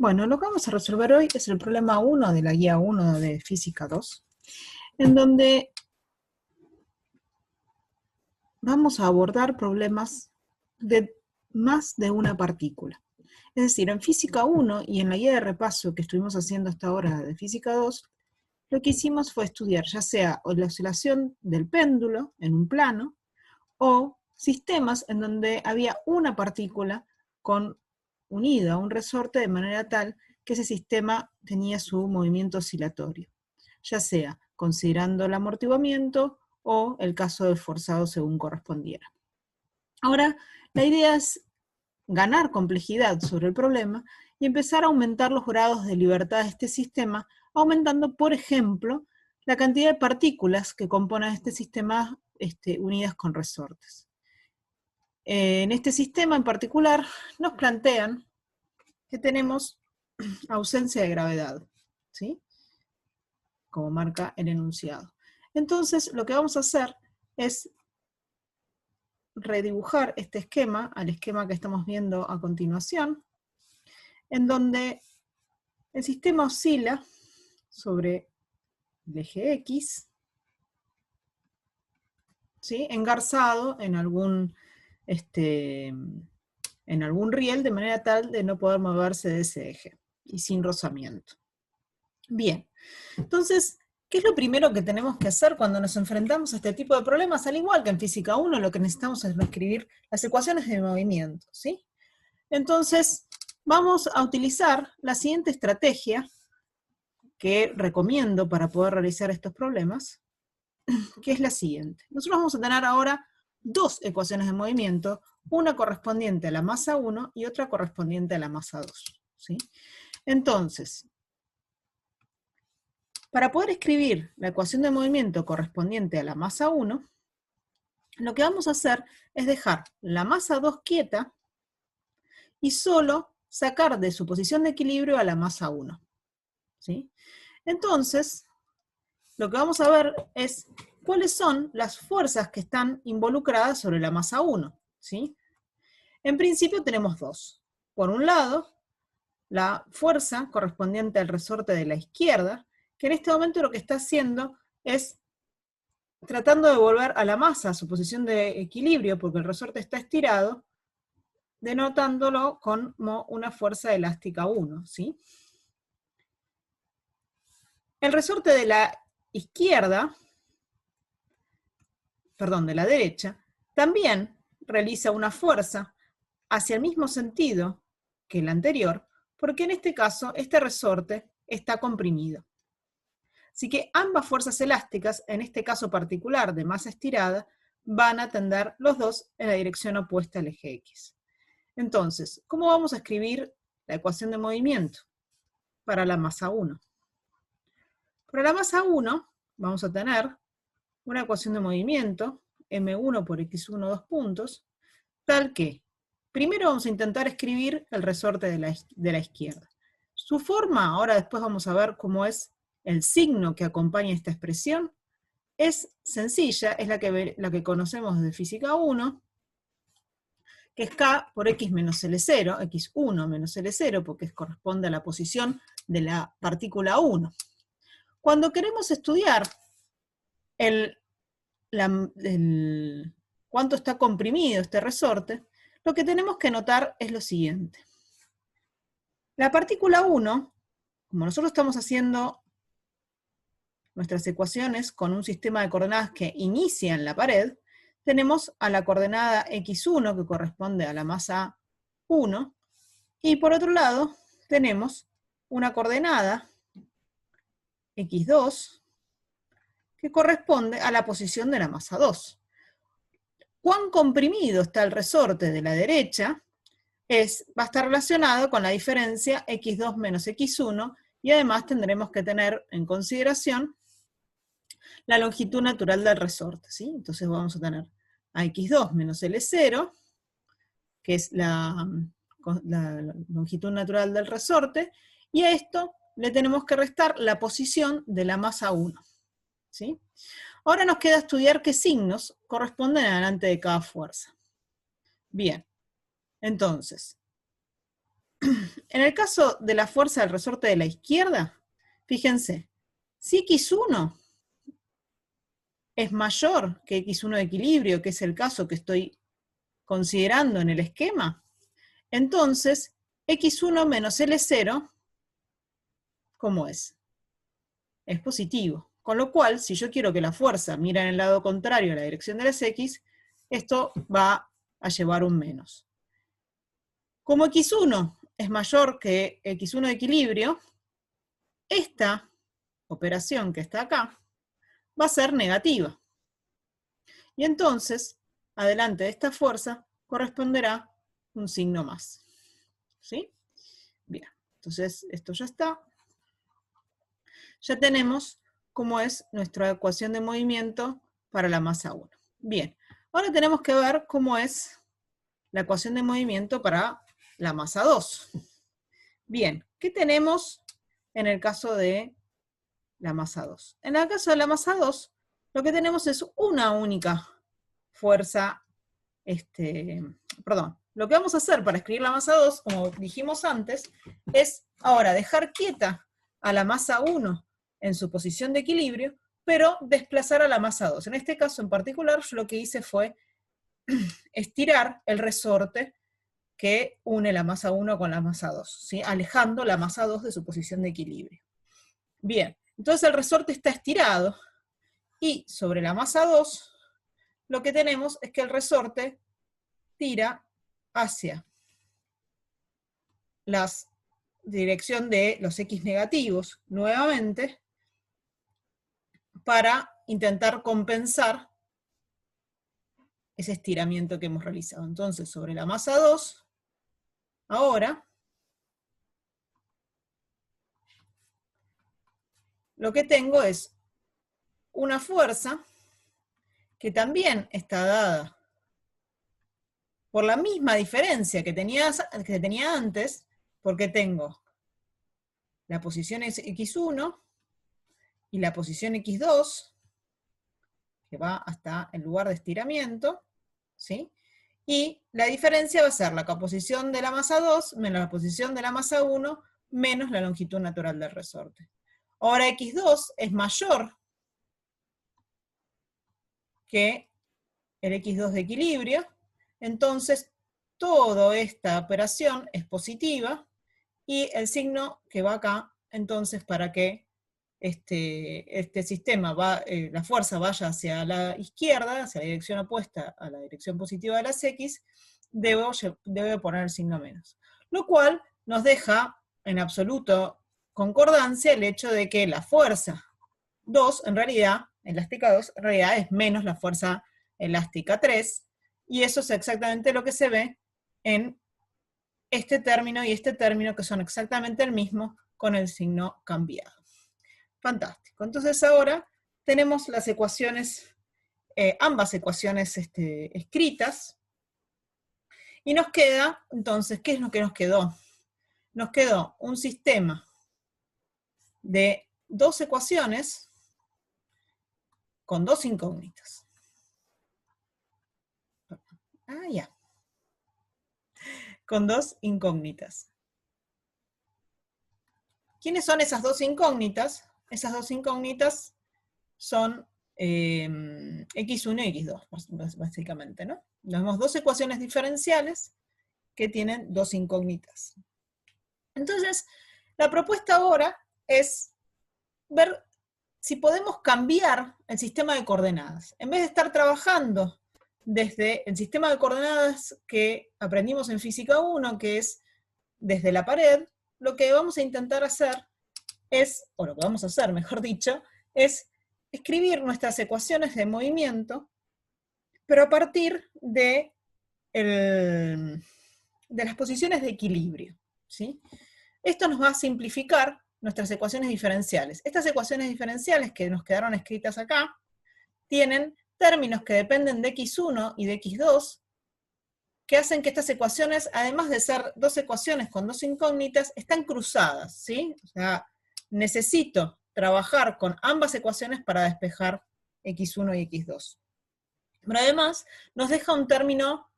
Bueno, lo que vamos a resolver hoy es el problema 1 de la guía 1 de Física 2, en donde vamos a abordar problemas de más de una partícula. Es decir, en Física 1 y en la guía de repaso que estuvimos haciendo hasta ahora de Física 2, lo que hicimos fue estudiar ya sea la oscilación del péndulo en un plano, o sistemas en donde había una partícula unida a un resorte de manera tal que ese sistema tenía su movimiento oscilatorio, ya sea considerando el amortiguamiento o el caso de forzado según correspondiera. Ahora, la idea es ganar complejidad sobre el problema y empezar a aumentar los grados de libertad de este sistema, aumentando, por ejemplo, la cantidad de partículas que componen este sistema unidas con resortes. En este sistema en particular nos plantean que tenemos ausencia de gravedad, ¿sí? Como marca el enunciado. Entonces, lo que vamos a hacer es redibujar este esquema al esquema que estamos viendo a continuación, en donde el sistema oscila sobre el eje X, ¿sí? Engarzado en algún riel, de manera tal de no poder moverse de ese eje, y sin rozamiento. Bien, entonces, ¿qué es lo primero que tenemos que hacer cuando nos enfrentamos a este tipo de problemas? Al igual que en Física 1, lo que necesitamos es reescribir las ecuaciones de movimiento, ¿sí? Entonces, vamos a utilizar la siguiente estrategia que recomiendo para poder realizar estos problemas, que es la siguiente. Nosotros vamos a tener ahora dos ecuaciones de movimiento, una correspondiente a la masa 1 y otra correspondiente a la masa 2, ¿sí? Entonces, para poder escribir la ecuación de movimiento correspondiente a la masa 1, lo que vamos a hacer es dejar la masa 2 quieta y solo sacar de su posición de equilibrio a la masa 1, ¿sí? Entonces, lo que vamos a ver es cuáles son las fuerzas que están involucradas sobre la masa 1, ¿sí? En principio tenemos dos. Por un lado, la fuerza correspondiente al resorte de la izquierda, que en este momento lo que está haciendo es tratando de volver a la masa a su posición de equilibrio, porque el resorte está estirado, denotándolo como una fuerza elástica 1, ¿sí? El resorte de la izquierda, perdón, de la derecha, también realiza una fuerza hacia el mismo sentido que el anterior, porque en este caso este resorte está comprimido. Así que ambas fuerzas elásticas, en este caso particular de masa estirada, van a tender los dos en la dirección opuesta al eje X. Entonces, ¿cómo vamos a escribir la ecuación de movimiento para la masa 1? Para la masa 1 vamos a tener una ecuación de movimiento, m1 por x1 2 puntos, tal que primero vamos a intentar escribir el resorte de la izquierda. Su forma, ahora después vamos a ver cómo es el signo que acompaña esta expresión, es sencilla, es la que conocemos de Física 1, que es K por X menos L0, X1 menos L0, porque corresponde a la posición de la partícula 1. Cuando queremos estudiar cuánto está comprimido este resorte, lo que tenemos que notar es lo siguiente. La partícula 1, como nosotros estamos haciendo nuestras ecuaciones con un sistema de coordenadas que inicia en la pared, tenemos a la coordenada x1, que corresponde a la masa 1, y por otro lado tenemos una coordenada x2, que corresponde a la posición de la masa 2. Cuán comprimido está el resorte de la derecha va a estar relacionado con la diferencia x2 menos x1, y además tendremos que tener en consideración la longitud natural del resorte, ¿sí? Entonces vamos a tener a x2 menos L0, que es la longitud natural del resorte, y a esto le tenemos que restar la posición de la masa 1, ¿sí? Ahora nos queda estudiar qué signos corresponden adelante de cada fuerza. Bien, entonces, en el caso de la fuerza del resorte de la izquierda, fíjense, si X1 es mayor que X1 de equilibrio, que es el caso que estoy considerando en el esquema, entonces X1 menos L0, ¿cómo es? Es positivo. Con lo cual, si yo quiero que la fuerza mire en el lado contrario a la dirección de las X, esto va a llevar un menos. Como X1 es mayor que X1 de equilibrio, esta operación que está acá va a ser negativa. Y entonces, adelante de esta fuerza, corresponderá un signo más. ¿Sí? Bien, entonces esto ya está. Ya tenemos cómo es nuestra ecuación de movimiento para la masa 1. Bien, ahora tenemos que ver cómo es la ecuación de movimiento para la masa 2. Bien, ¿qué tenemos en el caso de la masa 2? En el caso de la masa 2, lo que tenemos es una única fuerza, perdón, lo que vamos a hacer para escribir la masa 2, como dijimos antes, es ahora dejar quieta a la masa 1 en su posición de equilibrio, pero desplazar a la masa 2. En este caso en particular, yo lo que hice fue estirar el resorte que une la masa 1 con la masa 2, ¿sí? Alejando la masa 2 de su posición de equilibrio. Bien, entonces el resorte está estirado, y sobre la masa 2, lo que tenemos es que el resorte tira hacia la dirección de los X negativos, nuevamente, para intentar compensar ese estiramiento que hemos realizado. Entonces, sobre la masa 2, ahora, lo que tengo es una fuerza que también está dada por la misma diferencia que tenía antes, porque tengo la posición X1 y la posición X2, que va hasta el lugar de estiramiento, ¿sí? Y la diferencia va a ser la composición de la masa 2 menos la posición de la masa 1 menos la longitud natural del resorte. Ahora X2 es mayor que el X2 de equilibrio, entonces toda esta operación es positiva, y el signo que va acá, entonces para que este sistema, la fuerza vaya hacia la izquierda, hacia la dirección opuesta a la dirección positiva de las X, debe poner el signo menos. Lo cual nos deja en absoluto concordancia el hecho de que la fuerza 2, en realidad, elástica 2, en realidad es menos la fuerza elástica 3, y eso es exactamente lo que se ve en este término y este término, que son exactamente el mismo, con el signo cambiado. Fantástico. Entonces ahora tenemos las ecuaciones, ambas ecuaciones escritas, y nos queda, entonces, ¿qué es lo que nos quedó? Nos quedó un sistema de dos ecuaciones con dos incógnitas. Ah, ya. Con dos incógnitas. ¿Quiénes son esas dos incógnitas? Esas dos incógnitas son X1 y X2, básicamente, ¿no? Tenemos dos ecuaciones diferenciales que tienen dos incógnitas. Entonces, la propuesta ahora es ver si podemos cambiar el sistema de coordenadas. En vez de estar trabajando desde el sistema de coordenadas que aprendimos en Física 1, que es desde la pared, lo que vamos a intentar hacer es, o lo que vamos a hacer, mejor dicho, es escribir nuestras ecuaciones de movimiento, pero a partir de las posiciones de equilibrio, ¿sí? Esto nos va a simplificar nuestras ecuaciones diferenciales. Estas ecuaciones diferenciales que nos quedaron escritas acá, tienen términos que dependen de X1 y de X2, que hacen que estas ecuaciones, además de ser dos ecuaciones con dos incógnitas, están cruzadas, ¿sí? O sea, necesito trabajar con ambas ecuaciones para despejar X1 y X2. Pero además, nos deja un término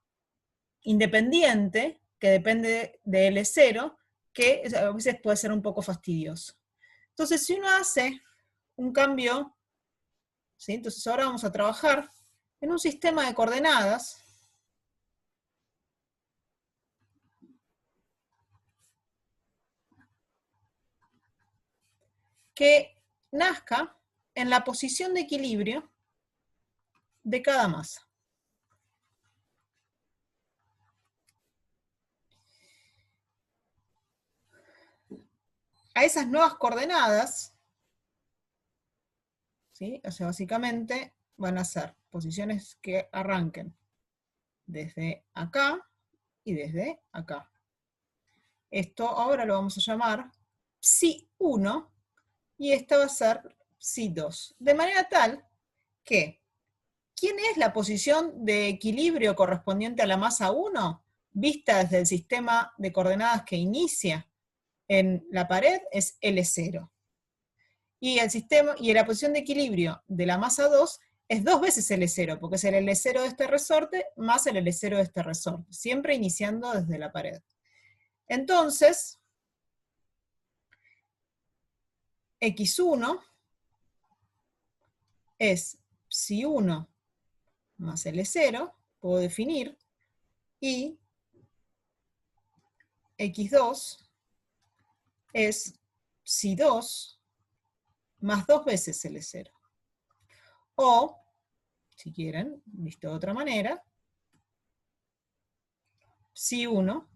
independiente, que depende de L0, que a veces puede ser un poco fastidioso. Entonces, si uno hace un cambio, ¿sí? Entonces ahora vamos a trabajar en un sistema de coordenadas que nazca en la posición de equilibrio de cada masa. A esas nuevas coordenadas, ¿sí? O sea, básicamente van a ser posiciones que arranquen desde acá y desde acá. Esto ahora lo vamos a llamar psi1 y esta va a ser psi2. De manera tal que, ¿quién es la posición de equilibrio correspondiente a la masa 1? Vista desde el sistema de coordenadas que inicia en la pared es L0. Y la posición de equilibrio de la masa 2 es 2 veces L0, porque es el L0 de este resorte más el L0 de este resorte, siempre iniciando desde la pared. Entonces, X1 es psi1 más L0, puedo definir, y X2 es psi2 más 2 veces L0. O, si quieren, visto de otra manera, psi1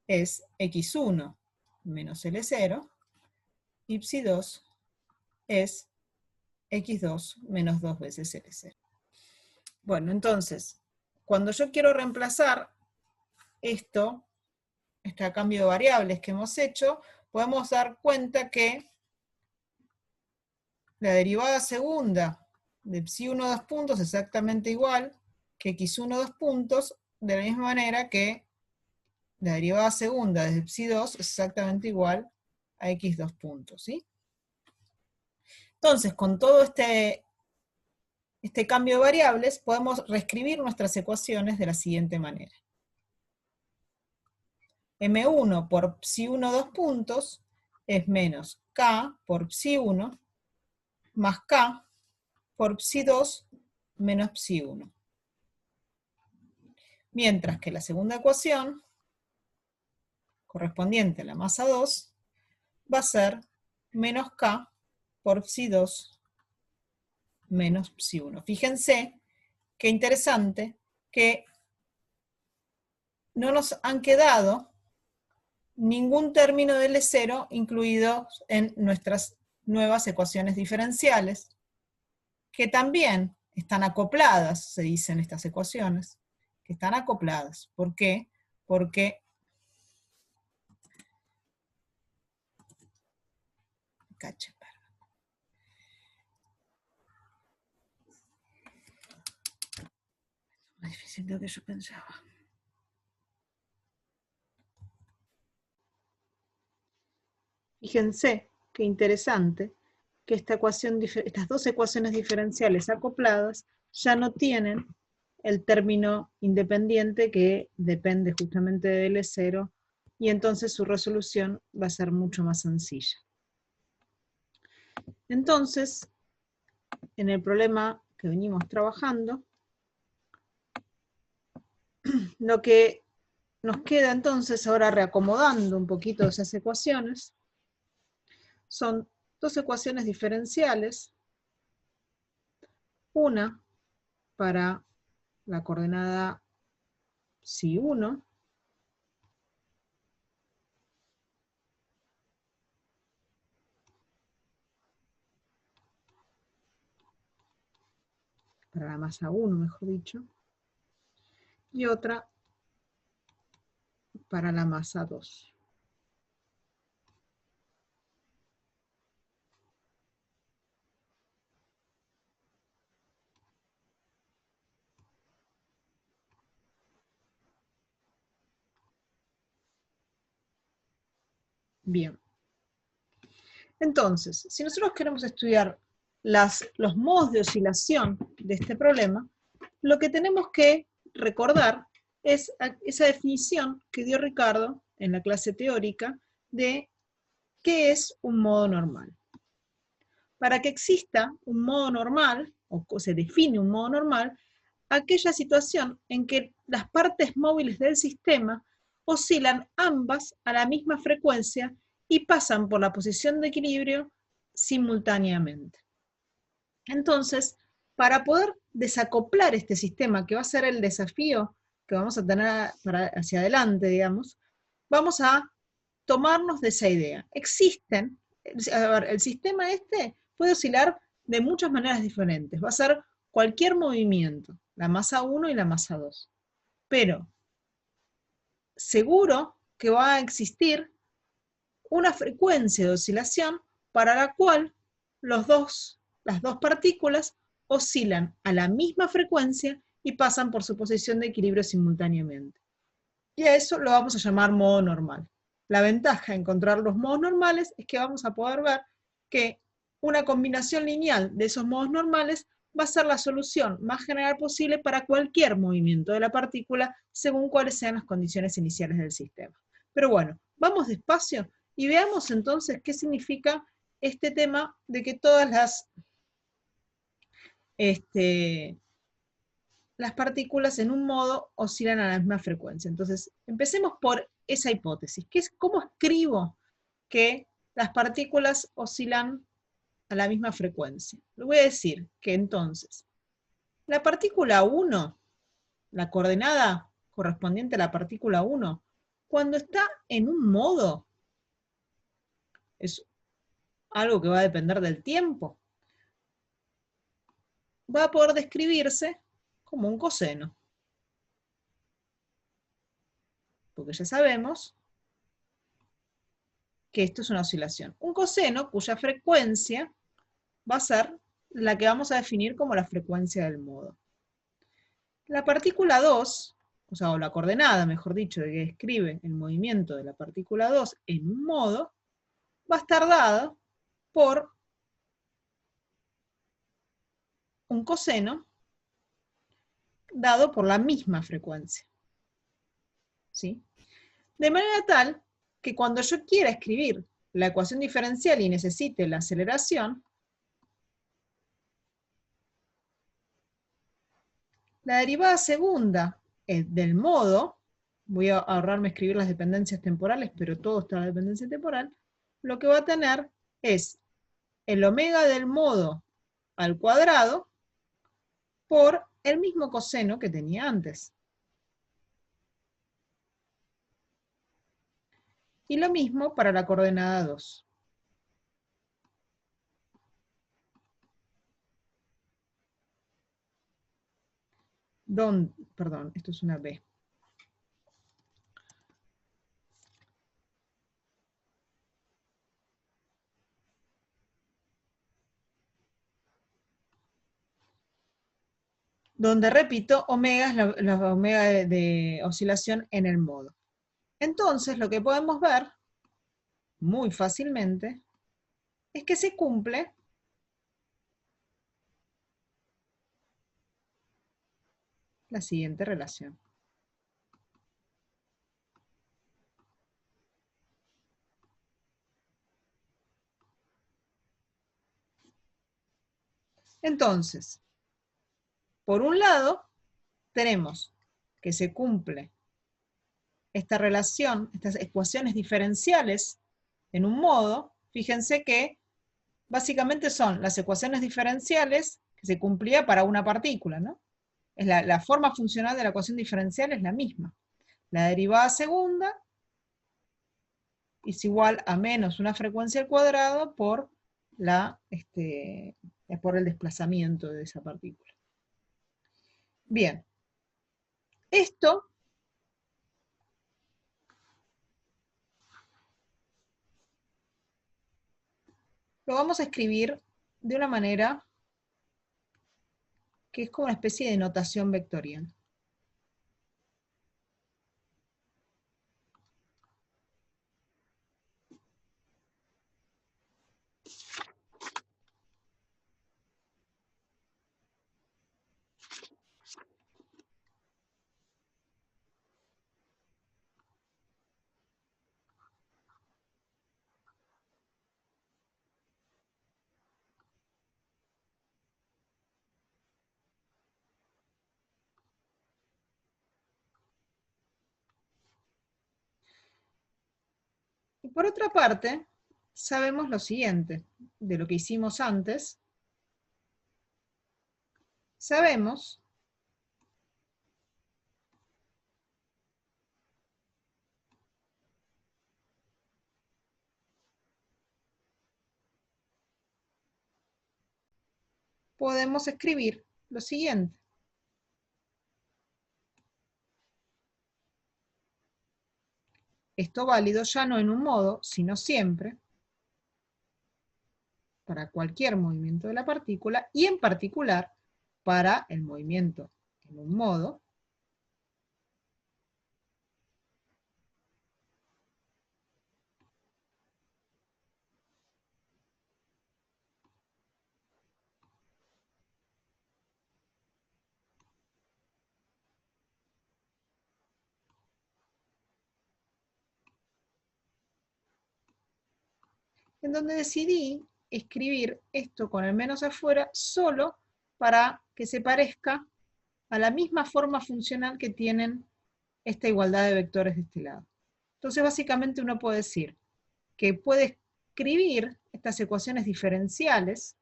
es X1 menos L0, y psi2 es X2 menos 2 veces L0. Bueno, entonces, cuando yo quiero reemplazar esto, este cambio de variables que hemos hecho, podemos dar cuenta que la derivada segunda de psi1 2 puntos es exactamente igual que x1 2 puntos, de la misma manera que la derivada segunda de psi2 es exactamente igual a x 2 puntos, ¿sí? Entonces, con todo este cambio de variables, podemos reescribir nuestras ecuaciones de la siguiente manera. M1 por psi1 2 puntos es menos K por psi1 más K por psi2 menos psi1. Mientras que la segunda ecuación, correspondiente a la masa 2, va a ser menos K por psi2 menos psi1. Fíjense qué interesante que no nos han quedado ningún término de L0 incluido en nuestras nuevas ecuaciones diferenciales, que también están acopladas, se dicen estas ecuaciones, que están acopladas. ¿Por qué? Porque más difícil de lo que yo pensaba. Fíjense qué interesante que estas dos ecuaciones diferenciales acopladas ya no tienen el término independiente que depende justamente de L0, y entonces su resolución va a ser mucho más sencilla. Entonces, en el problema que venimos trabajando, lo que nos queda entonces, ahora reacomodando un poquito esas ecuaciones, son dos ecuaciones diferenciales, una para la coordenada psi1, para la masa 1, mejor dicho, y otra para la masa 2. Bien. Entonces, si nosotros queremos estudiar los modos de oscilación de este problema, lo que tenemos que recordar es esa definición que dio Ricardo en la clase teórica de qué es un modo normal. Para que exista un modo normal, o se define un modo normal, aquella situación en que las partes móviles del sistema oscilan ambas a la misma frecuencia y pasan por la posición de equilibrio simultáneamente. Entonces, para poder desacoplar este sistema, que va a ser el desafío que vamos a tener hacia adelante, digamos, vamos a tomarnos de esa idea. Existen, a ver, el sistema este puede oscilar de muchas maneras diferentes. Va a ser cualquier movimiento, la masa 1 y la masa 2. Pero seguro que va a existir una frecuencia de oscilación para la cual las dos partículas oscilan a la misma frecuencia y pasan por su posición de equilibrio simultáneamente. Y a eso lo vamos a llamar modo normal. La ventaja de encontrar los modos normales es que vamos a poder ver que una combinación lineal de esos modos normales va a ser la solución más general posible para cualquier movimiento de la partícula según cuáles sean las condiciones iniciales del sistema. Pero bueno, vamos despacio y veamos entonces qué significa este tema de que todas las partículas en un modo oscilan a la misma frecuencia. Entonces, empecemos por esa hipótesis. ¿Cómo escribo que las partículas oscilan a la misma frecuencia? Le voy a decir que entonces, la partícula 1, la coordenada correspondiente a la partícula 1, cuando está en un modo, es algo que va a depender del tiempo, va a poder describirse como un coseno. Porque ya sabemos que esto es una oscilación. Un coseno cuya frecuencia va a ser la que vamos a definir como la frecuencia del modo. La partícula 2, o la coordenada, mejor dicho, que describe el movimiento de la partícula 2 en un modo, va a estar dada por un coseno dado por la misma frecuencia. ¿Sí? De manera tal que cuando yo quiera escribir la ecuación diferencial y necesite la aceleración, la derivada segunda del modo, voy a ahorrarme escribir las dependencias temporales, pero todo está en la dependencia temporal, lo que va a tener es el omega del modo al cuadrado por el mismo coseno que tenía antes. Y lo mismo para la coordenada 2. Perdón, esto es una B. Donde, repito, omega es la omega de oscilación en el modo. Entonces, lo que podemos ver muy fácilmente es que se cumple la siguiente relación. Entonces, por un lado, tenemos que se cumple esta relación, estas ecuaciones diferenciales en un modo. Fíjense que básicamente son las ecuaciones diferenciales que se cumplía para una partícula, ¿no? Es la forma funcional de la ecuación diferencial es la misma. La derivada segunda es igual a menos una frecuencia al cuadrado por el desplazamiento de esa partícula. Bien, esto lo vamos a escribir de una manera que es como una especie de notación vectorial. Y por otra parte, sabemos lo siguiente, de lo que hicimos antes, sabemos podemos escribir lo siguiente. Esto válido ya no en un modo, sino siempre, para cualquier movimiento de la partícula, y en particular para el movimiento en un modo, en donde decidí escribir esto con el menos afuera solo para que se parezca a la misma forma funcional que tienen esta igualdad de vectores de este lado. Entonces básicamente uno puede decir que puede escribir estas ecuaciones diferenciales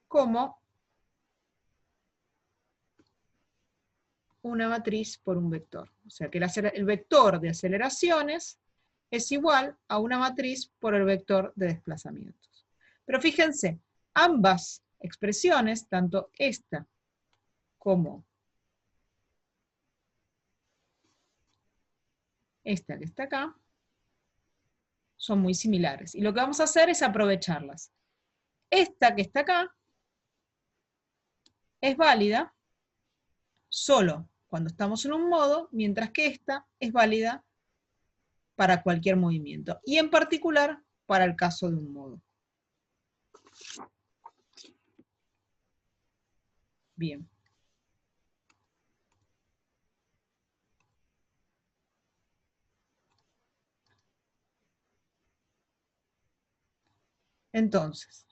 como una matriz por un vector. O sea que el vector de aceleraciones es igual a una matriz por el vector de desplazamientos. Pero fíjense, ambas expresiones, tanto esta como esta que está acá, son muy similares. Y lo que vamos a hacer es aprovecharlas. Esta que está acá es válida solo cuando estamos en un modo, mientras que esta es válida para cualquier movimiento, y en particular para el caso de un modo. Bien. Entonces,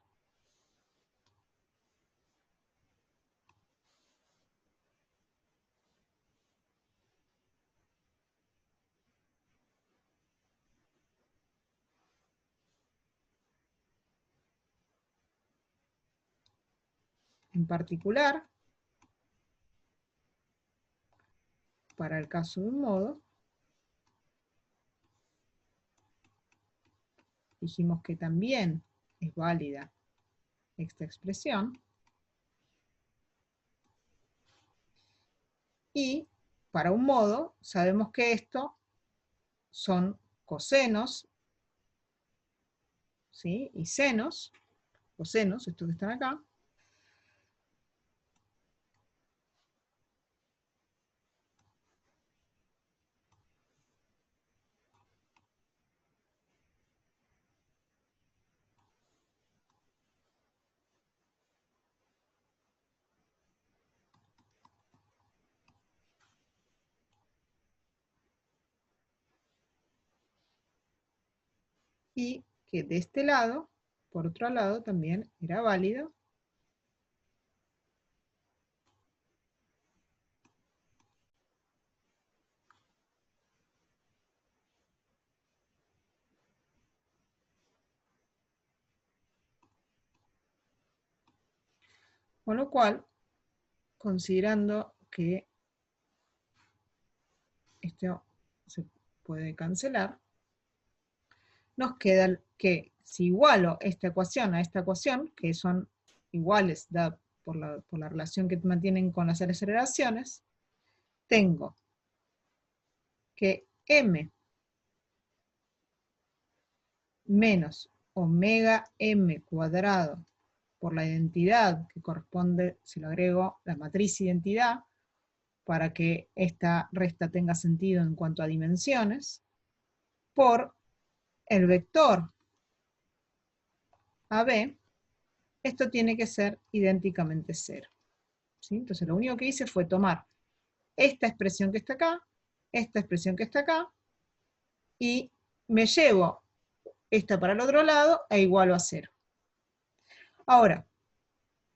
en particular, para el caso de un modo, dijimos que también es válida esta expresión, y para un modo sabemos que esto son cosenos, ¿sí? Y senos, cosenos, estos que están acá, y que de este lado, por otro lado, también era válido con lo cual, considerando que esto se puede cancelar, nos queda que si igualo esta ecuación a esta ecuación, que son iguales por la relación que mantienen con las aceleraciones, tengo que m menos omega m cuadrado por la identidad que corresponde, si lo agrego, la matriz identidad, para que esta resta tenga sentido en cuanto a dimensiones, por el vector AB, esto tiene que ser idénticamente 0. ¿Sí? Entonces lo único que hice fue tomar esta expresión que está acá, esta expresión que está acá, y me llevo esta para el otro lado e igualo a 0. Ahora,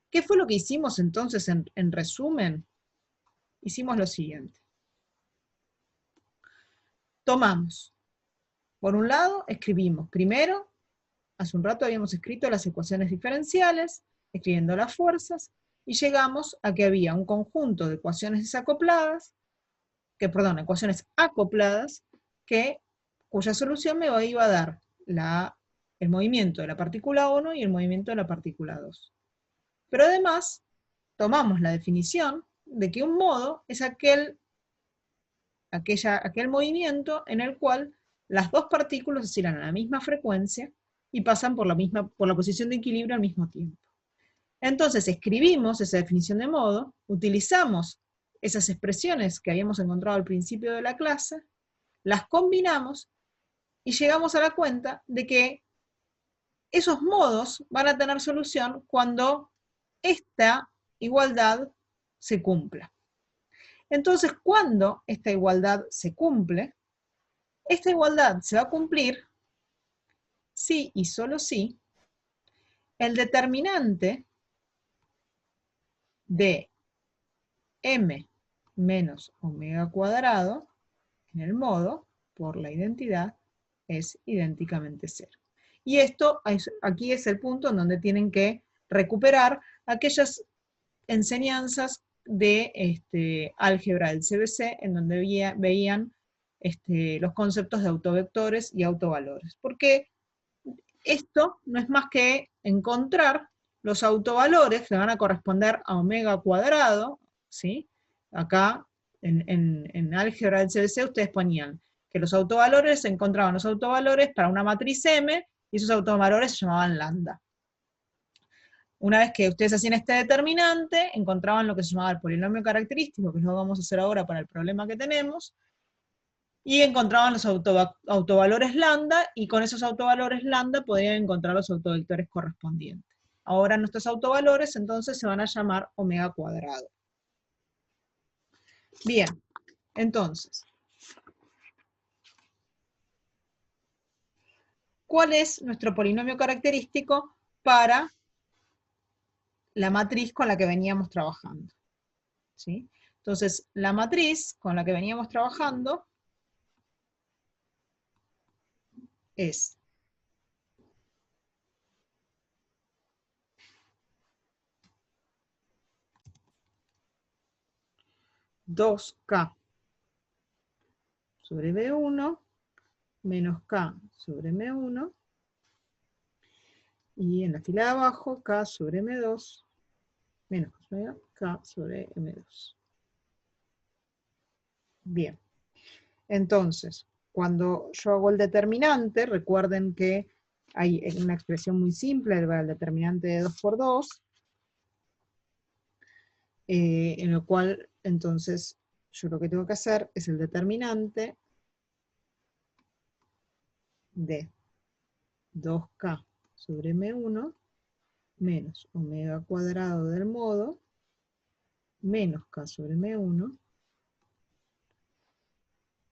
¿qué fue lo que hicimos entonces en resumen? hicimos lo siguiente. Tomamos, por un lado, escribimos primero, hace un rato habíamos escrito las ecuaciones diferenciales, escribiendo las fuerzas, y llegamos a que había un conjunto de ecuaciones acopladas, cuya solución me iba a dar el movimiento de la partícula 1 y el movimiento de la partícula 2. Pero además, tomamos la definición de que un modo es aquel movimiento en el cual las dos partículas oscilan a la misma frecuencia y pasan por la posición de equilibrio al mismo tiempo. Entonces escribimos esa definición de modo, utilizamos esas expresiones que habíamos encontrado al principio de la clase, las combinamos y llegamos a la cuenta de que esos modos van a tener solución cuando esta igualdad se cumpla. Entonces, cuando esta igualdad se cumple, esta igualdad se va a cumplir si y solo si el determinante de m menos omega cuadrado en el modo, por la identidad, es idénticamente 0. Y esto, aquí es el punto en donde tienen que recuperar aquellas enseñanzas de álgebra del CBC, en donde veían los conceptos de autovectores y autovalores. Porque esto no es más que encontrar los autovalores que van a corresponder a omega cuadrado, ¿sí? Acá, en álgebra del CBC, ustedes ponían que los autovalores, se encontraban los autovalores para una matriz M, y esos autovalores se llamaban lambda. Una vez que ustedes hacían este determinante, encontraban lo que se llamaba el polinomio característico, que es lo que vamos a hacer ahora para el problema que tenemos, y encontraban los autovalores lambda, y con esos autovalores lambda podían encontrar los autovectores correspondientes. Ahora nuestros autovalores entonces se van a llamar omega cuadrado. Bien, entonces, ¿cuál es nuestro polinomio característico para la matriz con la que veníamos trabajando? ¿Sí? Entonces, la matriz con la que veníamos trabajando es (2k sobre B1 menos k sobre M1, y en la fila de abajo k sobre M2 menos k sobre M2. Bien, entonces, cuando yo hago el determinante, recuerden que hay una expresión muy simple, el determinante de 2 por 2, en lo cual, entonces, yo lo que tengo que hacer es el determinante de 2k sobre M1 menos omega cuadrado del modo menos k sobre M1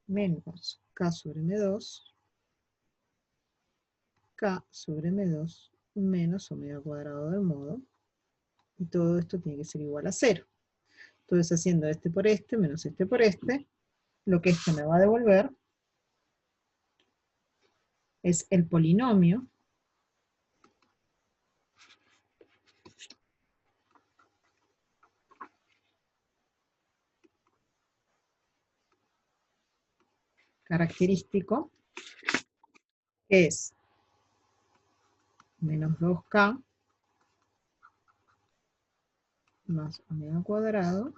menos k sobre M2 k sobre M2 menos omega cuadrado del modo, y todo esto tiene que ser igual a 0. Entonces, haciendo este por este menos este por este, lo que esto me va a devolver es el polinomio característico, que es menos 2k más omega cuadrado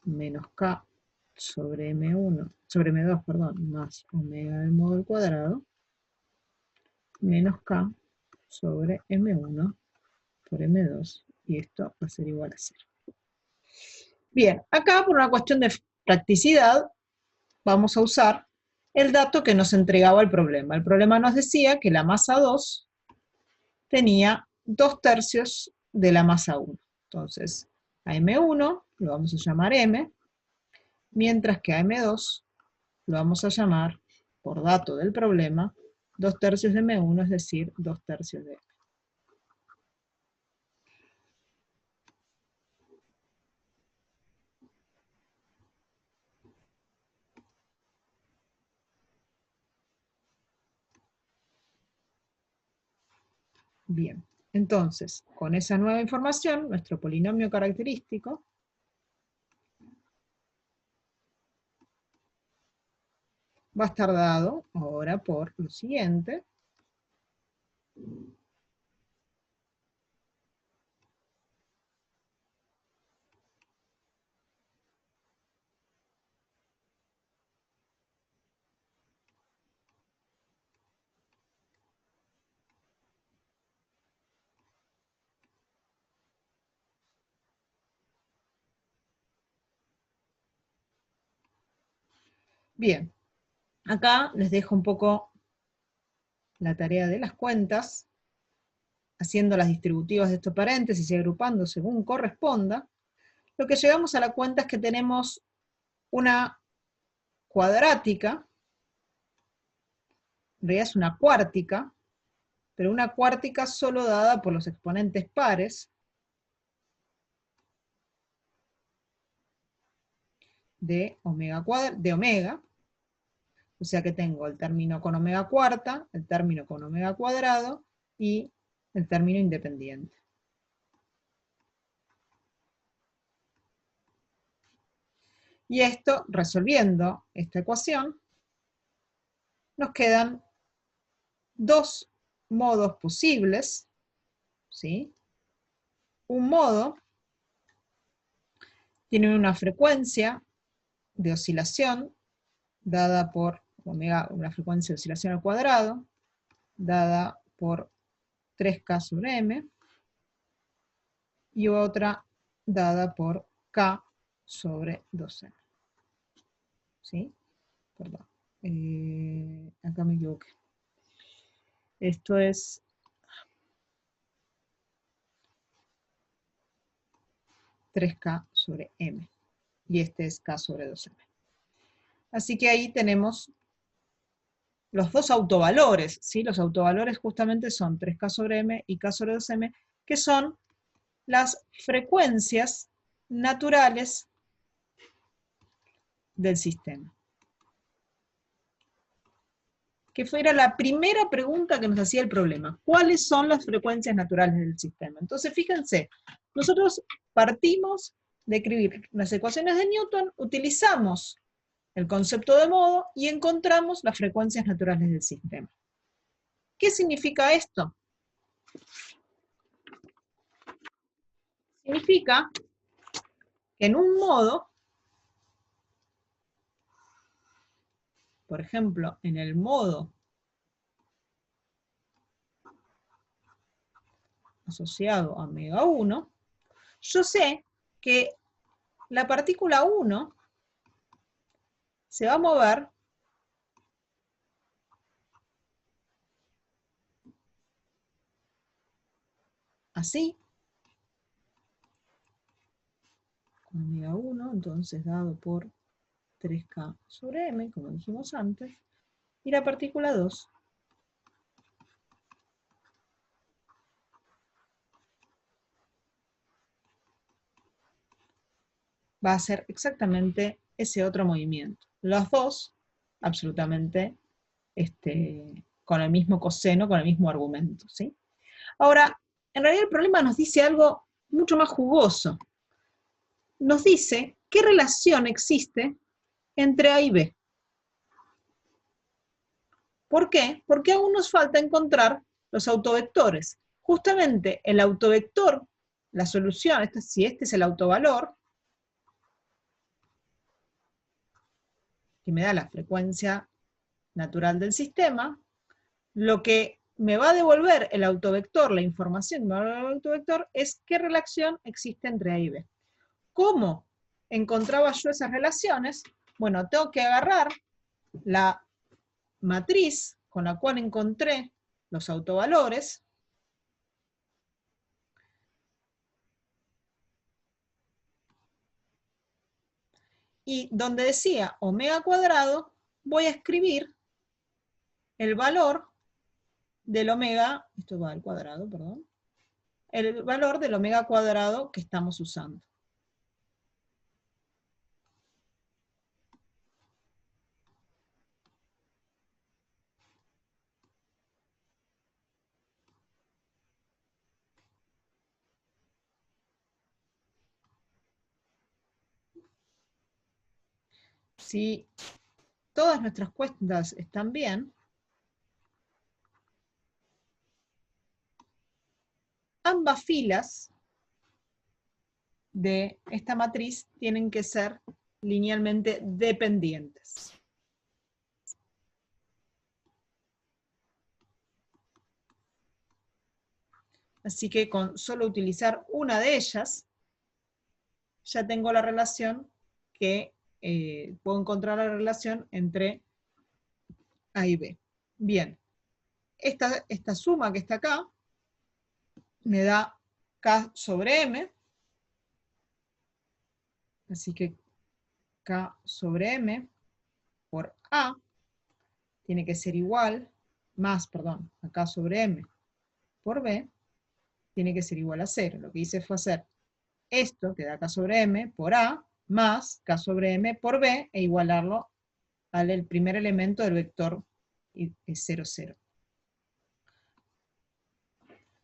menos k sobre M2, perdón, más omega del modo al cuadrado menos k sobre M1 por M2, y esto va a ser igual a 0. Bien, acá por una cuestión de practicidad vamos a usar el dato que nos entregaba el problema. El problema nos decía que la masa 2 tenía 2/3 de la masa 1. Entonces, a M1 lo vamos a llamar M, mientras que a M2 lo vamos a llamar, por dato del problema, 2/3 de M1, es decir, 2/3 de M. Bien, entonces, con esa nueva información, nuestro polinomio característico va a estar dado ahora por lo siguiente. Bien, acá les dejo un poco la tarea de las cuentas, haciendo las distributivas de estos paréntesis y agrupando según corresponda. Lo que llegamos a la cuenta es que tenemos una cuadrática, en realidad es una cuártica, pero una cuártica solo dada por los exponentes pares de omega, o sea que tengo el término con omega cuarta, el término con omega cuadrado y el término independiente. Y esto, resolviendo esta ecuación, nos quedan dos modos posibles, ¿sí? Un modo tiene una frecuencia de oscilación dada por omega, una frecuencia de oscilación al cuadrado, dada por 3k sobre m, y otra dada por k sobre 2m. ¿Sí? Perdón. Acá me equivoqué. Esto es 3k sobre m. Y este es k sobre 2m. Así que ahí tenemos los dos autovalores, ¿sí? Los autovalores justamente son 3k sobre m y k sobre 2m, que son las frecuencias naturales del sistema. Que fuera la primera pregunta que nos hacía el problema. ¿Cuáles son las frecuencias naturales del sistema? Entonces, fíjense, nosotros partimos de escribir las ecuaciones de Newton, utilizamos el concepto de modo y encontramos las frecuencias naturales del sistema. ¿Qué significa esto? Significa que en un modo, por ejemplo, en el modo asociado a omega 1, yo sé que la partícula 1 se va a mover así, con omega 1, entonces dado por 3k sobre m, como dijimos antes, y la partícula 2 va a hacer exactamente ese otro movimiento. Los dos, absolutamente, con el mismo coseno, con el mismo argumento, ¿sí? Ahora, en realidad el problema nos dice algo mucho más jugoso. Nos dice qué relación existe entre A y B. ¿Por qué? Porque aún nos falta encontrar los autovectores. Justamente el autovector, la solución, si este es el autovalor, que me da la frecuencia natural del sistema, lo que me va a devolver el autovector, la información que me va a devolver el autovector, es qué relación existe entre A y B. ¿Cómo encontraba yo esas relaciones? Bueno, tengo que agarrar la matriz con la cual encontré los autovalores, y donde decía omega cuadrado, voy a escribir el valor del omega, esto va al cuadrado, perdón, el valor del omega cuadrado que estamos usando. si todas nuestras cuentas están bien, ambas filas de esta matriz tienen que ser linealmente dependientes. Así que con solo utilizar una de ellas, ya tengo la relación que, puedo encontrar la relación entre A y B. Bien, esta suma que está acá, me da K sobre M, así que K sobre M por A tiene que ser igual, a K sobre M por B, tiene que ser igual a 0. Lo que hice fue hacer esto, que da K sobre M, por A, más K sobre M por B, e igualarlo al primer elemento del vector 0, 0.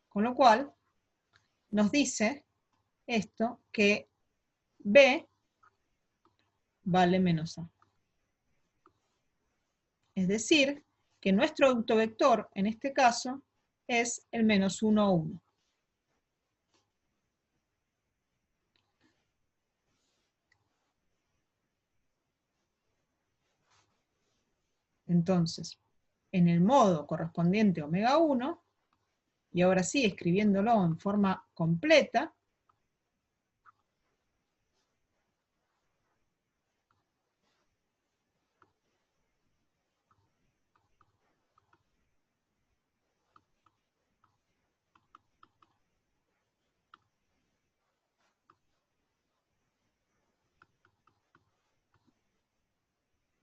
Con lo cual, nos dice esto que B vale menos A. Es decir, que nuestro autovector, en este caso, es el menos 1, 1. Entonces, en el modo correspondiente a omega 1, y ahora sí, escribiéndolo en forma completa,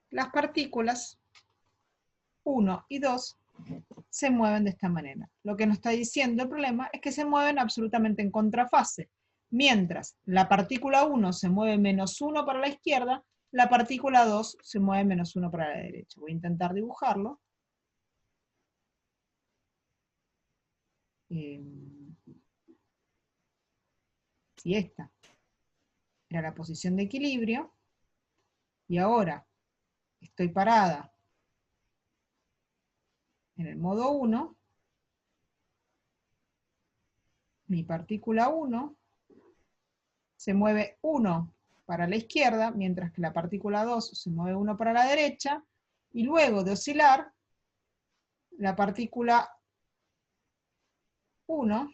las partículas 1 y 2 se mueven de esta manera. Lo que nos está diciendo el problema es que se mueven absolutamente en contrafase. Mientras la partícula 1 se mueve menos 1 para la izquierda, la partícula 2 se mueve menos 1 para la derecha. Voy a intentar dibujarlo. Si esta era la posición de equilibrio, y ahora estoy parada en el modo 1, mi partícula 1 se mueve 1 para la izquierda, mientras que la partícula 2 se mueve 1 para la derecha, y luego de oscilar, la partícula 1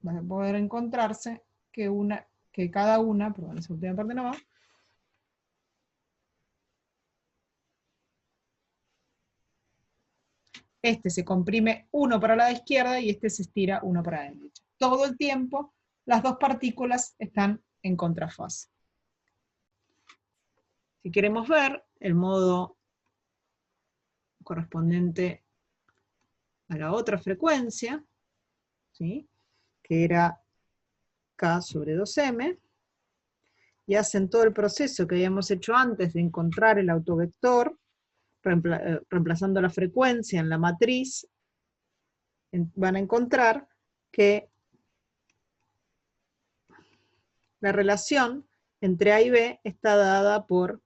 va a poder encontrarse que cada una, perdón, esa última parte no va, este se comprime 1 para la izquierda y este se estira 1 para la derecha. Todo el tiempo las dos partículas están en contrafase. Si queremos ver el modo correspondiente a la otra frecuencia, ¿sí?, que era K sobre 2M, y hacen todo el proceso que habíamos hecho antes de encontrar el autovector, reemplazando la frecuencia en la matriz, van a encontrar que la relación entre A y B está dada por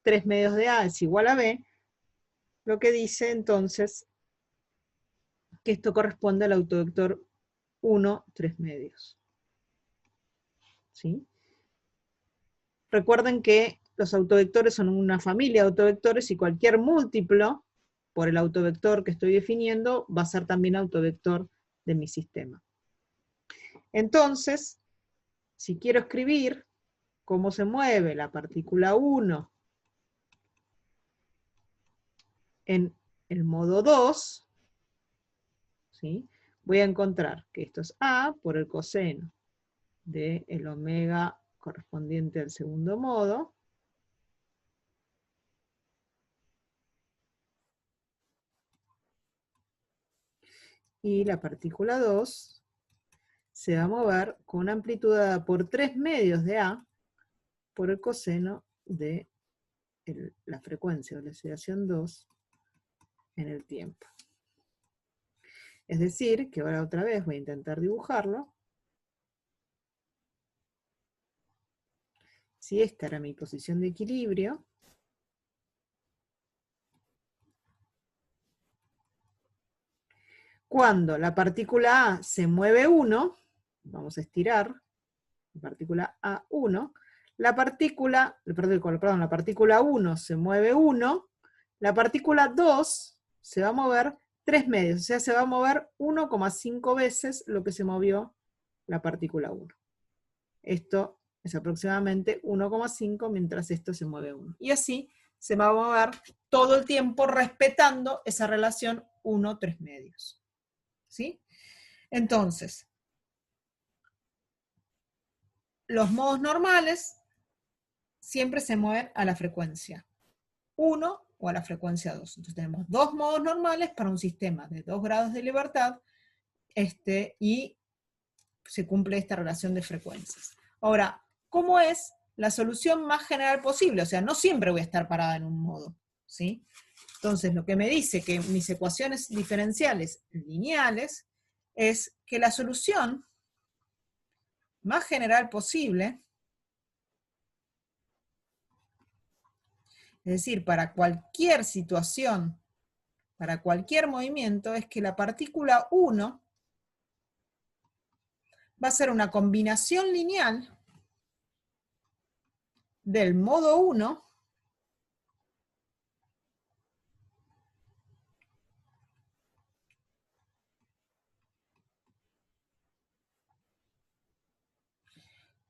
3 medios de A es igual a B, lo que dice entonces que esto corresponde al autovector 1, 3 medios. ¿Sí? Recuerden que los autovectores son una familia de autovectores y cualquier múltiplo por el autovector que estoy definiendo va a ser también autovector de mi sistema. Entonces, si quiero escribir cómo se mueve la partícula 1 en el modo 2, ¿sí?, voy a encontrar que esto es A por el coseno del omega correspondiente al segundo modo, y la partícula 2 se va a mover con una amplitud dada por 3 medios de A por el coseno de la frecuencia o la oscilación 2 en el tiempo. Es decir, que ahora otra vez voy a intentar dibujarlo. si esta era mi posición de equilibrio, cuando la partícula A se mueve 1, vamos a estirar, la partícula A1, la partícula 1 se mueve 1, la partícula 2 se va a mover 3 medios, o sea, se va a mover 1,5 veces lo que se movió la partícula 1. Esto es aproximadamente 1,5 mientras esto se mueve 1. Y así se va a mover todo el tiempo respetando esa relación 1, 3 medios. ¿Sí? Entonces, los modos normales siempre se mueven a la frecuencia 1 o a la frecuencia 2. Entonces tenemos dos modos normales para un sistema de 2 grados de libertad y se cumple esta relación de frecuencias. Ahora, ¿cómo es la solución más general posible? O sea, no siempre voy a estar parada en un modo, ¿sí? Entonces, lo que me dice que mis ecuaciones diferenciales lineales es que la solución más general posible, es decir, para cualquier situación, para cualquier movimiento, es que la partícula 1 va a ser una combinación lineal del modo 1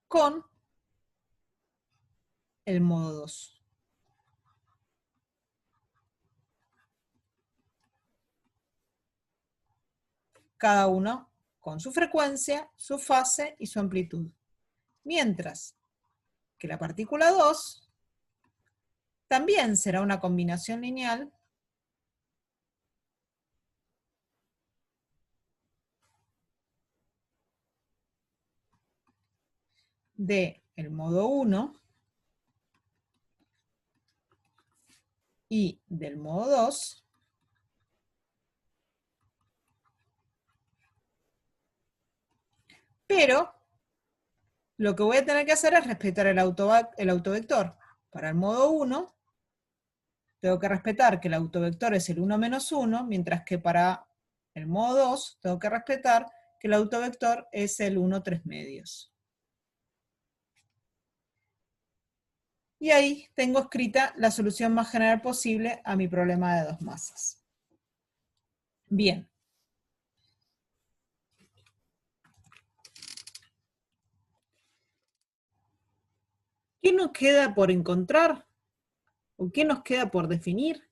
con el modo 2. Cada uno con su frecuencia, su fase y su amplitud. Mientras que la partícula 2 también será una combinación lineal de el modo 1 y del modo 2, pero lo que voy a tener que hacer es respetar el autovector. Para el modo 1, tengo que respetar que el autovector es el 1 menos 1, mientras que para el modo 2, tengo que respetar que el autovector es el 1, 3 medios. Y ahí tengo escrita la solución más general posible a mi problema de dos masas. Bien. ¿Qué nos queda por encontrar? ¿O qué nos queda por definir?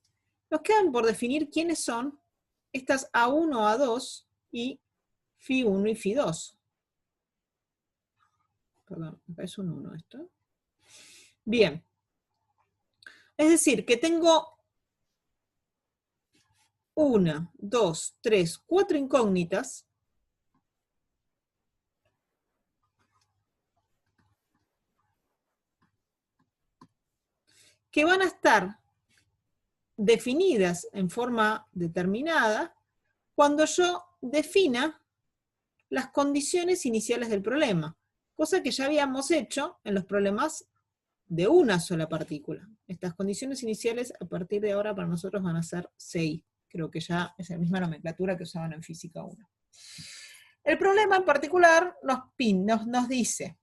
Nos quedan por definir quiénes son estas A1, A2 y Φ1 y Φ2. Perdón, acá es un 1 esto. Bien. Es decir, que tengo 1, 2, 3, 4 incógnitas que van a estar definidas en forma determinada cuando yo defina las condiciones iniciales del problema, cosa que ya habíamos hecho en los problemas de una sola partícula. Estas condiciones iniciales a partir de ahora para nosotros van a ser 6. Creo que ya es la misma nomenclatura que usaban en física 1. El problema en particular nos dice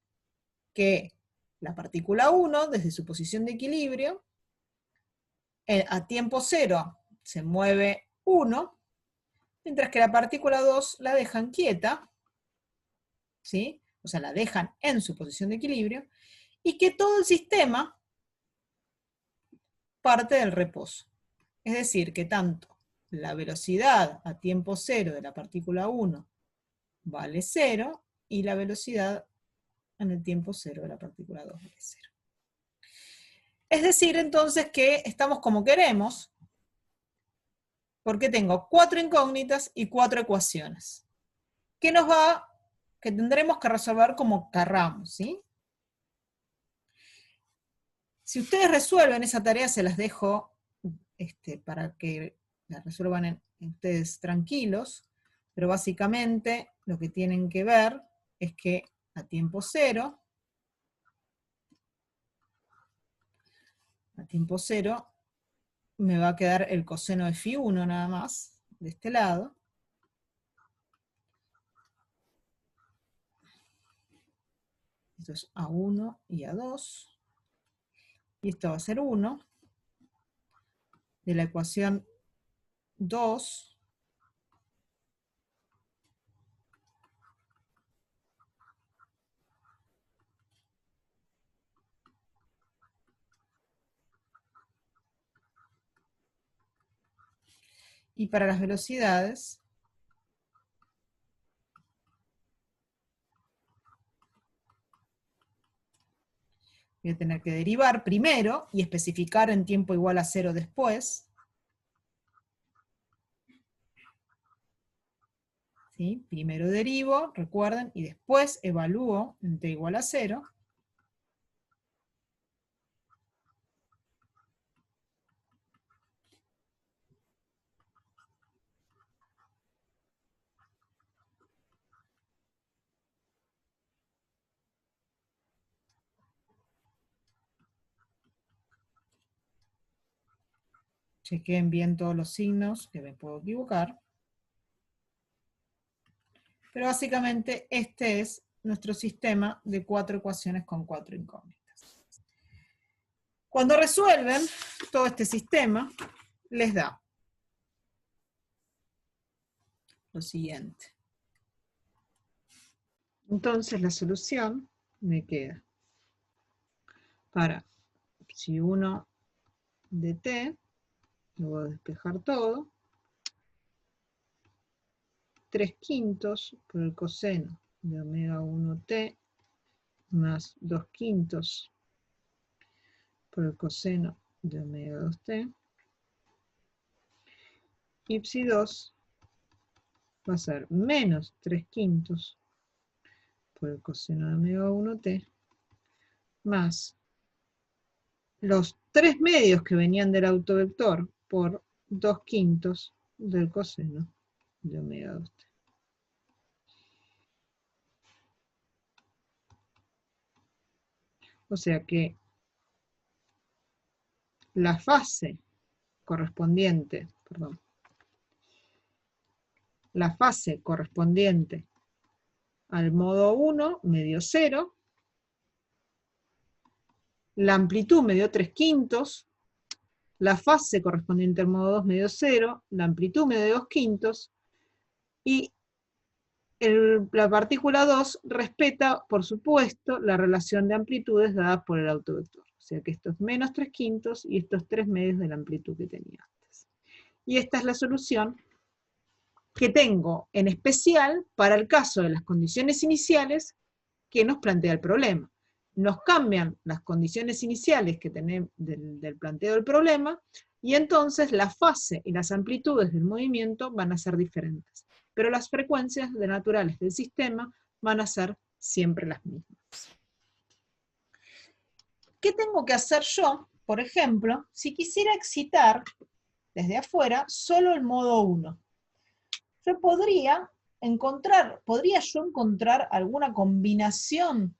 que la partícula 1, desde su posición de equilibrio, a tiempo 0 se mueve 1, mientras que la partícula 2 la dejan quieta, ¿sí? O sea, la dejan en su posición de equilibrio, y que todo el sistema parte del reposo. Es decir, que tanto la velocidad a tiempo 0 de la partícula 1 vale 0, y la velocidad en el tiempo 0 de la partícula 2 vale 0. Es decir, entonces, que estamos como queremos, porque tengo 4 incógnitas y 4 ecuaciones, que tendremos que resolver como querramos, ¿sí? Si ustedes resuelven esa tarea, se las dejo para que la resuelvan ustedes tranquilos, pero básicamente lo que tienen que ver es que a tiempo 0 a tiempo cero, me va a quedar el coseno de φ1 nada más, de este lado. Esto es A1 y A2. Y esto va a ser 1 de la ecuación 2 y para las velocidades voy a tener que derivar primero y especificar en tiempo igual a 0 después. ¿Sí? Primero derivo, recuerden, y después evalúo en t igual a 0. Chequen bien todos los signos, que me puedo equivocar. Pero básicamente este es nuestro sistema de 4 ecuaciones con 4 incógnitas. Cuando resuelven todo este sistema, les da lo siguiente. Entonces la solución me queda para φ1 de t, lo voy a despejar todo, 3/5 por el coseno de omega 1t más 2/5 por el coseno de omega 2t, y psi2 va a ser menos 3/5 por el coseno de omega 1t más los 3 medios que venían del autovector por 2/5 del coseno de omega 2t. O sea que la fase correspondiente, la fase correspondiente al modo 1 me dio 0, la amplitud me dio 3/5, la fase correspondiente al modo 2 me dio 0, la amplitud me dio 2/5, y la partícula 2 respeta, por supuesto, la relación de amplitudes dada por el autovector. O sea que esto es menos 3/5 y estos 3 medios de la amplitud que tenía antes. Y esta es la solución que tengo en especial para el caso de las condiciones iniciales que nos plantea el problema. Nos cambian las condiciones iniciales que tenemos del planteo del problema, y entonces la fase y las amplitudes del movimiento van a ser diferentes. Pero las frecuencias naturales del sistema van a ser siempre las mismas. ¿Qué tengo que hacer yo, por ejemplo, si quisiera excitar desde afuera solo el modo 1? Yo podría yo encontrar alguna combinación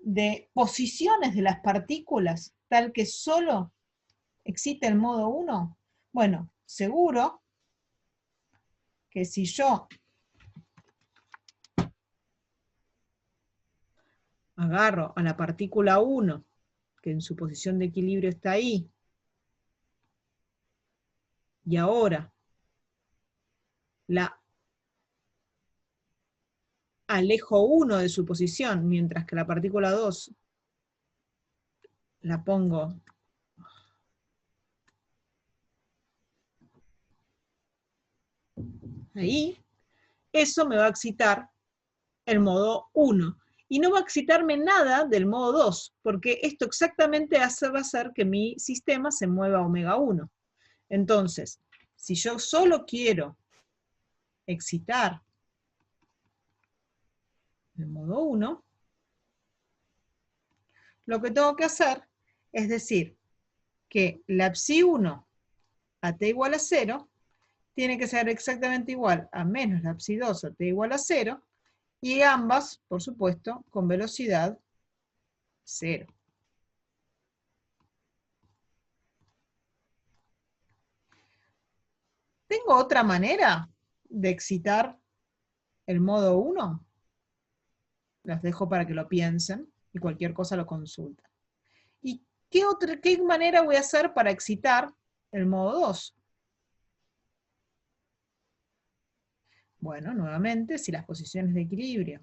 de posiciones de las partículas tal que solo excite el modo 1? Bueno, seguro que si yo agarro a la partícula 1, que en su posición de equilibrio está ahí, y ahora la alejo 1 de su posición, mientras que la partícula 2 la pongo ahí, eso me va a excitar el modo 1. Y no va a excitarme nada del modo 2, porque esto exactamente va a hacer que mi sistema se mueva a omega 1. Entonces, si yo solo quiero excitar el modo 1, lo que tengo que hacer es decir que la psi1 a t igual a 0 tiene que ser exactamente igual a menos la psi2 a t igual a 0, y ambas, por supuesto, con velocidad 0. ¿Tengo otra manera de excitar el modo 1? Las dejo para que lo piensen y cualquier cosa lo consultan. ¿Y qué manera voy a hacer para excitar el modo 2? Bueno, nuevamente, si las posiciones de equilibrio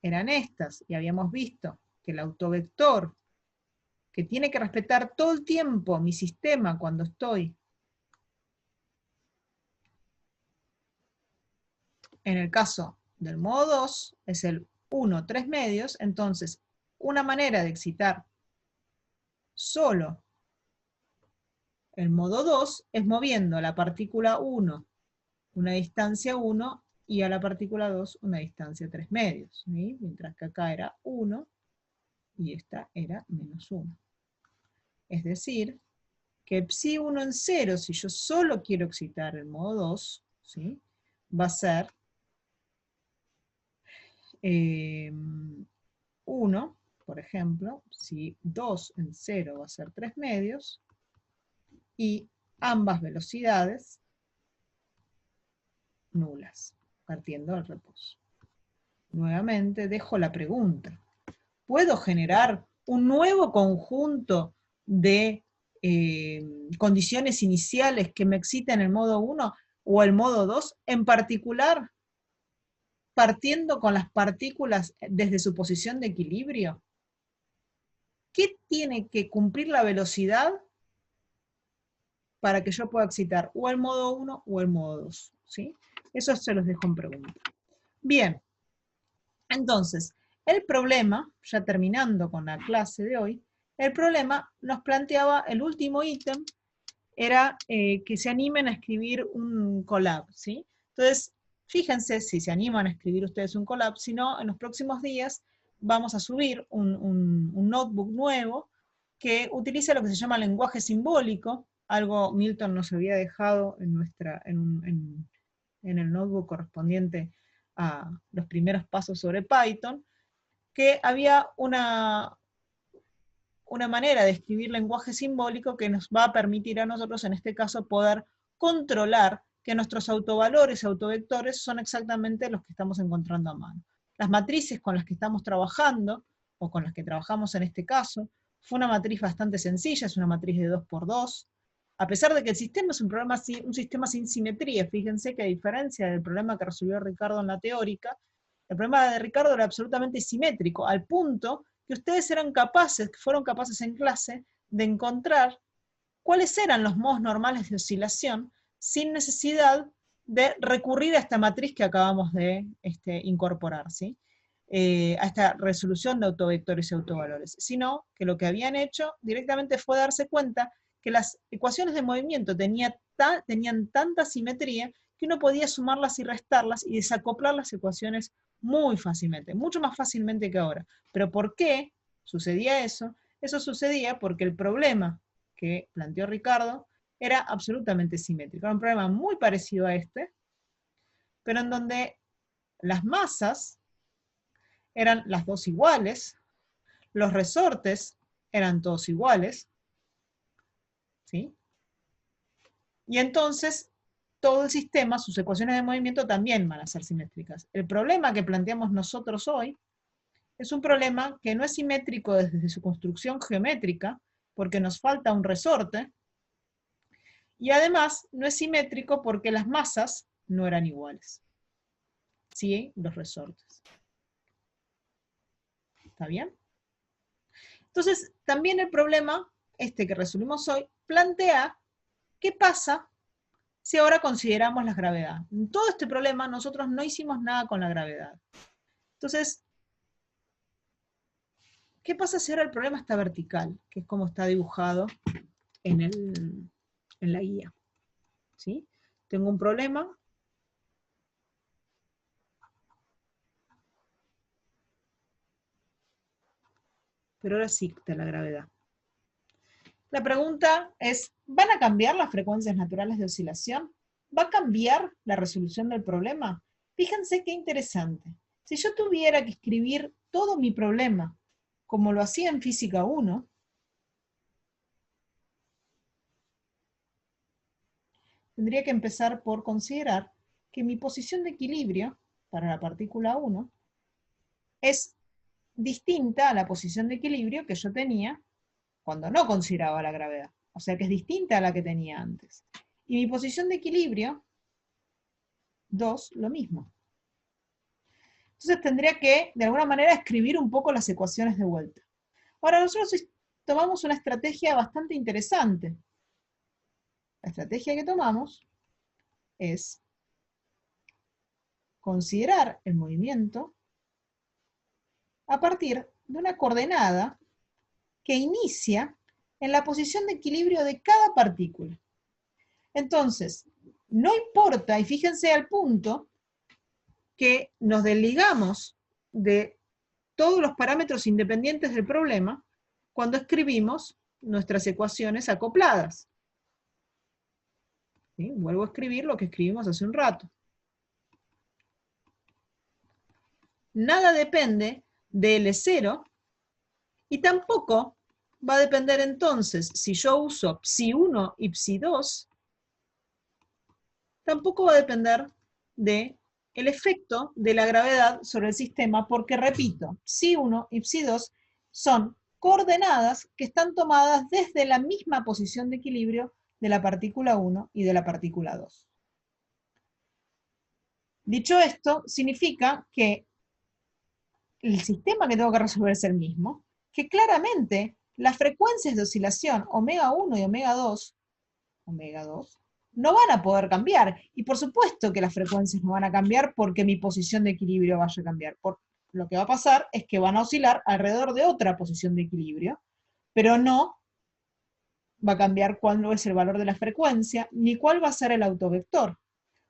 eran estas, y habíamos visto que el autovector, que tiene que respetar todo el tiempo mi sistema cuando estoy en el caso del modo 2, es el 1, 3 medios, entonces una manera de excitar solo el modo 2 es moviendo a la partícula 1 una distancia 1 y a la partícula 2 una distancia 3 medios, ¿sí? Mientras que acá era 1 y esta era menos 1. Es decir, que psi 1 en 0, si yo solo quiero excitar el modo 2, ¿sí? Va a ser 1, por ejemplo, si 2 en 0 va a ser 3 medios, y ambas velocidades nulas, partiendo del reposo. Nuevamente dejo la pregunta. ¿Puedo generar un nuevo conjunto de condiciones iniciales que me exciten el modo 1 o el modo 2? En particular, partiendo con las partículas desde su posición de equilibrio. ¿Qué tiene que cumplir la velocidad para que yo pueda excitar o el modo 1 o el modo 2? ¿Sí? Eso se los dejo en pregunta. Bien, entonces, el problema, ya terminando con la clase de hoy, el problema nos planteaba, el último ítem, era que se animen a escribir un collab, ¿sí? Entonces, fíjense si se animan a escribir ustedes un collab, si no, en los próximos días vamos a subir un notebook nuevo que utiliza lo que se llama lenguaje simbólico, algo Milton nos había dejado en el notebook correspondiente a los primeros pasos sobre Python, que había una manera de escribir lenguaje simbólico que nos va a permitir a nosotros, en este caso, poder controlar que nuestros autovalores y autovectores son exactamente los que estamos encontrando a mano. Las matrices con las que estamos trabajando, o con las que trabajamos en este caso, fue una matriz bastante sencilla, es una matriz de 2×2, a pesar de que el sistema es un sistema sin simetría. Fíjense que a diferencia del problema que resolvió Ricardo en la teórica, el problema de Ricardo era absolutamente simétrico, al punto que ustedes fueron capaces en clase de encontrar cuáles eran los modos normales de oscilación sin necesidad de recurrir a esta matriz que acabamos de incorporar, ¿sí? A esta resolución de autovectores y autovalores, sino que lo que habían hecho directamente fue darse cuenta que las ecuaciones de movimiento tenían tanta simetría que uno podía sumarlas y restarlas y desacoplar las ecuaciones muy fácilmente, mucho más fácilmente que ahora. ¿Pero por qué sucedía eso? Eso sucedía porque el problema que planteó Ricardo era absolutamente simétrico. Era un problema muy parecido a este, pero en donde las masas eran las dos iguales, los resortes eran todos iguales, ¿sí? Y entonces todo el sistema, sus ecuaciones de movimiento también van a ser simétricas. El problema que planteamos nosotros hoy es un problema que no es simétrico desde su construcción geométrica, porque nos falta un resorte, y además no es simétrico porque las masas no eran iguales. Sí, los resortes. ¿Está bien? Entonces, también el problema, que resolvimos hoy, plantea qué pasa si ahora consideramos la gravedad. En todo este problema nosotros no hicimos nada con la gravedad. Entonces, ¿qué pasa si ahora el problema está vertical? Que es como está dibujado en la guía. ¿Sí? Tengo un problema. Pero ahora sí está la gravedad. La pregunta es, ¿van a cambiar las frecuencias naturales de oscilación? ¿Va a cambiar la resolución del problema? Fíjense qué interesante. Si yo tuviera que escribir todo mi problema, como lo hacía en Física 1, tendría que empezar por considerar que mi posición de equilibrio para la partícula 1 es distinta a la posición de equilibrio que yo tenía cuando no consideraba la gravedad. O sea que es distinta a la que tenía antes. Y mi posición de equilibrio, 2, lo mismo. Entonces tendría que, de alguna manera, escribir un poco las ecuaciones de vuelta. Ahora, nosotros tomamos una estrategia bastante interesante. La estrategia que tomamos es considerar el movimiento a partir de una coordenada que inicia en la posición de equilibrio de cada partícula. Entonces, no importa, y fíjense al punto, que nos desligamos de todos los parámetros independientes del problema cuando escribimos nuestras ecuaciones acopladas. ¿Sí? Vuelvo a escribir lo que escribimos hace un rato. Nada depende de L0 y tampoco va a depender entonces, si yo uso psi1 y psi2, tampoco va a depender del efecto de la gravedad sobre el sistema, porque repito, psi1 y psi2 son coordenadas que están tomadas desde la misma posición de equilibrio de la partícula 1 y de la partícula 2. Dicho esto, significa que el sistema que tengo que resolver es el mismo, que claramente las frecuencias de oscilación omega 1 y omega 2, no van a poder cambiar. Y por supuesto que las frecuencias no van a cambiar porque mi posición de equilibrio vaya a cambiar. Lo que va a pasar es que van a oscilar alrededor de otra posición de equilibrio, pero no va a cambiar cuál es el valor de la frecuencia, ni cuál va a ser el autovector.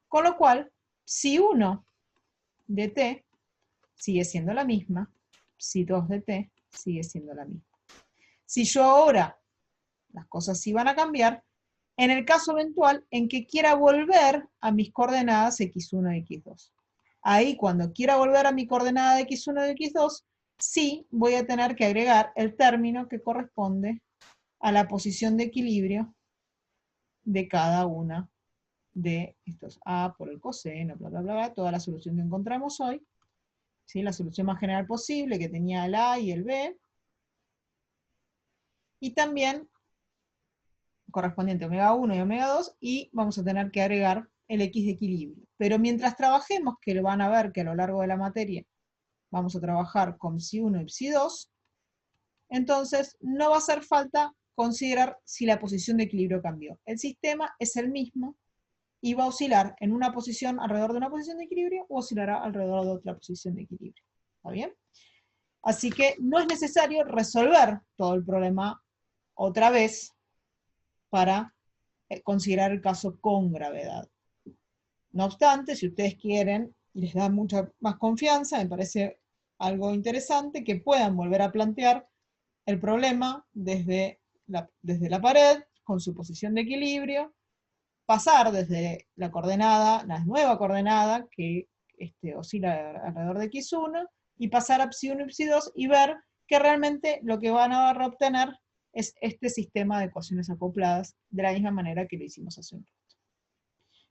Con lo cual, si 1 de t sigue siendo la misma, si 2 de t sigue siendo la misma. Si yo ahora, las cosas sí van a cambiar, en el caso eventual en que quiera volver a mis coordenadas x1 y x2. Ahí, cuando quiera volver a mi coordenada de x1 y x2, sí voy a tener que agregar el término que corresponde a la posición de equilibrio de cada una de estos a por el coseno, bla, bla, bla, bla, toda la solución que encontramos hoy, ¿sí? La solución más general posible que tenía el a y el b, y también correspondiente a omega 1 y omega 2, y vamos a tener que agregar el x de equilibrio. Pero mientras trabajemos, que lo van a ver que a lo largo de la materia vamos a trabajar con psi1 y psi2, entonces no va a hacer falta considerar si la posición de equilibrio cambió. El sistema es el mismo y va a oscilar en una posición alrededor de una posición de equilibrio o oscilará alrededor de otra posición de equilibrio. ¿Está bien? Así que no es necesario resolver todo el problema otra vez para considerar el caso con gravedad. No obstante, si ustedes quieren y les da mucha más confianza, me parece algo interesante que puedan volver a plantear el problema desde la pared, con su posición de equilibrio, pasar desde la coordenada, la nueva coordenada que oscila alrededor de x1, y pasar a psi1 y psi2 y ver que realmente lo que van a obtener es este sistema de ecuaciones acopladas de la misma manera que lo hicimos hace un rato.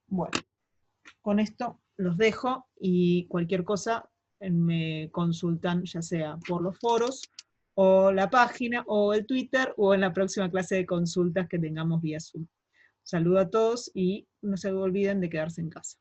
Bueno, con esto los dejo y cualquier cosa me consultan ya sea por los foros o la página o el Twitter o en la próxima clase de consultas que tengamos vía Zoom. Saludo a todos y no se olviden de quedarse en casa.